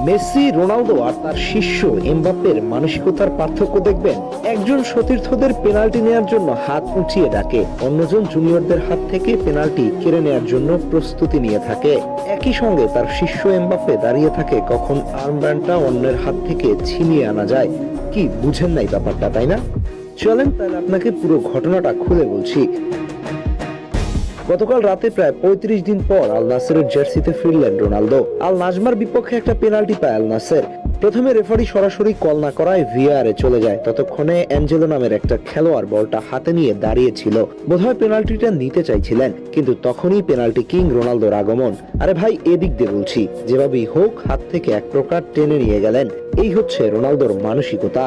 Messi, Ronaldo আর তার শিষ্য এমবাপ্পের মানসিকতার পার্থক্য দেখবেন। একজন সতীর্থদের পেনাল্টি নেওয়ার জন্য হাত উঁচিয়ে ডাকে, অন্যজন জুনিয়রদের হাত থেকে পেনাল্টি কেড়ে নেওয়ার জন্য প্রস্তুতি নিয়ে থাকে। একই সঙ্গে তার শিষ্য এমবাপ্পে দাঁড়িয়ে থাকে কখন আর্মব্যান্ডটা অন্যের হাত থেকে ছিনিয়ে আনা যায়। কি বুঝেন নাই ব্যাপারটা, তাই না? চলেন তাহলে আপনাকে পুরো ঘটনাটা খুলে বলছি। গতকাল রাতে প্রায় ৩৫ দিন পর আল নাসেরের জার্সিতে ফিরলেন রোনালদো। আল নাজমার বিপক্ষে একটা পেনাল্টি পায় আল নাসের। প্রথমে রেফারি সরাসরি কল না করায় ভিআরে চলে যায়। ততক্ষণে অ্যাঞ্জেলো নামের একটা খেলোয়াড় বলটা হাতে নিয়ে দাঁড়িয়েছিল, বোধহয় পেনাল্টিটা নিতে চাইছিলেন। কিন্তু তখনই পেনাল্টি কিং রোনালদোর আগমন। আরে ভাই, এদিক দিয়ে বলছি, যেভাবেই হোক হাত থেকে এক প্রকার টেনে নিয়ে গেলেন। এই হচ্ছে রোনালদোর মানসিকতা।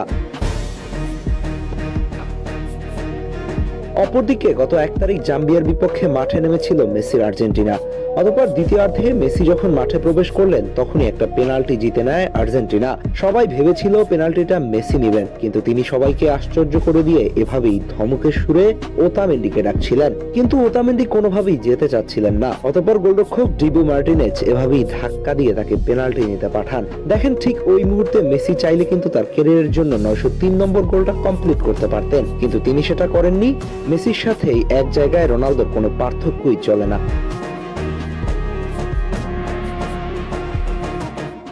অপরদিকে গত ১ তারিখ জাম্বিয়ার বিপক্ষে মাঠে নেমেছিল মেসির আর্জেন্টিনা। অতঃপর দ্বিতীয়ার্ধে মেসি যখন মাঠে প্রবেশ করলেন তখনই একটা পেনাল্টি জিতে নেয় আর্জেন্টিনা। সবাই ভেবেছিল পেনাল্টিটা মেসি নেবেন, কিন্তু তিনি সবাইকে আশ্চর্য করে দিয়ে এভাবেই ধমকের সুরে ওতামেন্ডিকে ডাকছিলেন। কিন্তু ওতামেন্ডি কোনোভাবেই যেতে চাচ্ছিলেন না। অতঃপর গোলরক্ষক ডিবু মার্টিনেজ এভাবেই ধাক্কা দিয়ে তাকে পেনাল্টি নিতে পাঠান। দেখেন, ঠিক ওই মুহূর্তে মেসি চাইলে কিন্তু তার ক্যারিয়ারের জন্য ৯০৩ নম্বর গোলটা কমপ্লিট করতে পারতেন, কিন্তু তিনি সেটা করেননি। মেসির সাথেই এক জায়গায় রোনালদোর কোনো পার্থক্যই চলে না।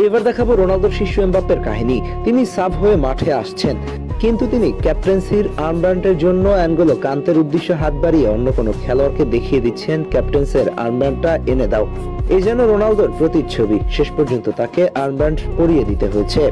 এবার দেখাবো রোনালদোর শিষ্য এমবাপ্পের কাহিনী। তিনি সাব হয়ে মাঠে আসছেন, কিন্তু তিনি ক্যাপ্টেন্সির আর্মব্যান্ডের জন্য অ্যানগোলো কান্তের উদ্দেশ্যে হাত বাড়িয়ে অন্য কোনো খেলোয়াড়কে দেখিয়ে দিচ্ছেন, ক্যাপ্টেন্সের আর্মব্যান্ডটা এনে দাও। এই যেন রোনালদোর প্রতিচ্ছবি। শেষ পর্যন্ত তাকে আর্মব্যান্ড পরিয়ে দিতে হয়েছে।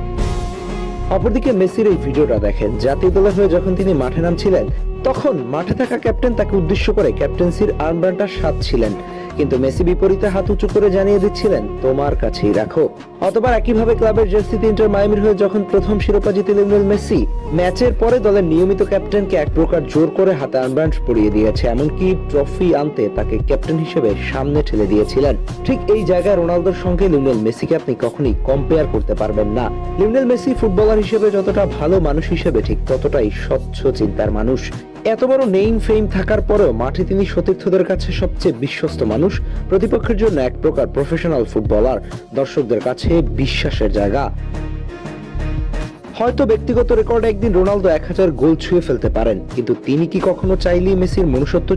অপরদিকে মেসির এই ভিডিওটা দেখেন। জাতীয় দলের হয়ে যখন তিনি মাঠে নামছিলেন তখন মাঠে থাকা ক্যাপ্টেন তাকে উদ্দেশ্য করে ক্যাপ্টেন্সির আর্মব্যান্ডটা সাধছিলেন, কিন্তু মেসি বিপরীতে হাত উঁচু করে জানিয়ে দিচ্ছিলেন, তোমার কাছেই রাখো। অতবার একইভাবে ক্লাবের জার্সিতে ইন্টার মায়ামির হয়ে যখন প্রথম শিরোপা জিতে লিওনেল মেসি, ম্যাচের পরে দলের নিয়মিত ক্যাপ্টেনকে এক প্রকার জোর করে হাতে আর্মব্যান্ড পরিয়ে দিয়েছে, এমনকি ট্রফি আনতে তাকে ক্যাপ্টেন হিসেবে সামনে ঠেলে দিয়েছিলেন। ঠিক এই জায়গায় রোনালদোর সঙ্গে লিওনেল মেসিকে আপনি কখনোই কম্পেয়ার করতে পারবেন না। লিওনেল মেসি ফুটবলার হিসেবে যতটা ভালো মানুষ হিসেবে ঠিক ততটাই স্বচ্ছ চিন্তার মানুষ। এত বড় নেইম ফেম থাকার পরেও মাঠে তিনি সতীর্থদের কাছে সবচেয়ে বিশ্বস্ত মানুষ, প্রতিপক্ষের জন্য এক প্রকার প্রফেশনাল ফুটবলার, দর্শকদের কাছে বিশ্বাসের জায়গা। হয়তো ব্যক্তিগত রেকর্ডে একদিন রোনালদো ১০০০ গোল ছুঁয়ে ফেলতে পারেন, কিন্তু তিনি কি কখনো চাইলেই মেসির মনুষ্যত্ব